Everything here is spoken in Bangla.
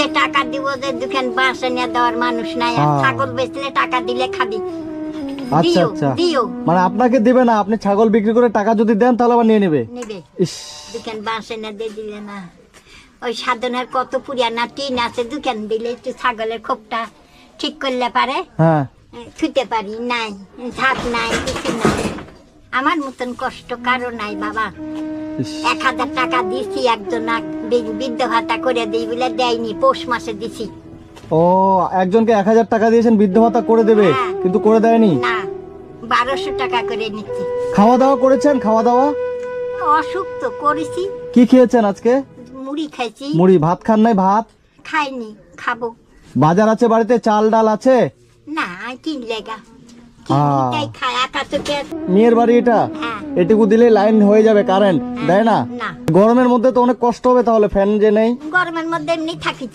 যে টাকা দিব যে দোকান বাসে নিয়ে দেওয়ার মানুষ নাই, আর ছাগল বেচলে টাকা দিলে খাবি। আচ্ছা দিও, আচ্ছা, দিও। মানে আপনাকে দিবে না, আপনি ছাগল বিক্রি করে টাকা যদি দেন তাহলে আবার নিয়ে নেবে। নিবে ইস, দোকান বাসে না দিয়ে দিলে না। ওই সাধনের কত পুরিয়ানা টিন আছে, দোকান দিলে একটু ছাগলের খোপটা ঠিক করলে পারে হ্যাঁ থুতে পারি। নাই ঝাঁপ নাই, কিছু নাই। আমার মতন কষ্ট কারো নাই বাবা। ইস, 1000 টাকা দিছি একজন বৃদ্ধ ভাতা করে দিই বলে দেয়নি, পৌষ মাসে দিছি। ও একজনকে 1000 টাকা দিয়েছেন বৃদ্ধ ভাতা করে দেবে, হ্যাঁ। কিন্তু করে দেয়নি। না, 1200 টাকা করে নিচ্ছি। খাওয়া দাওয়া করেছেন? খাওয়া দাওয়া অসুখ তো করেছি, কি খেয়েছেন আজকে? মুড়ি খাইছি। মুড়ি, ভাত খান নাই? ভাত খাইনি, খাবো। বাজার আছে বাড়িতে, চাল ডাল আছে? না কিনলে গা, আহ। কিনলেই খায়। একা চোখে মেয়ের বাড়ি এটা, হ্যাঁ। এটুকু দিলে লাইন হয়ে যাবে, কারেন্ট দেয় না? না, গরমের মধ্যে তো অনেক কষ্ট হবে তাহলে, ফ্যান যে নেই। গরমের মধ্যে এমনি থাকি।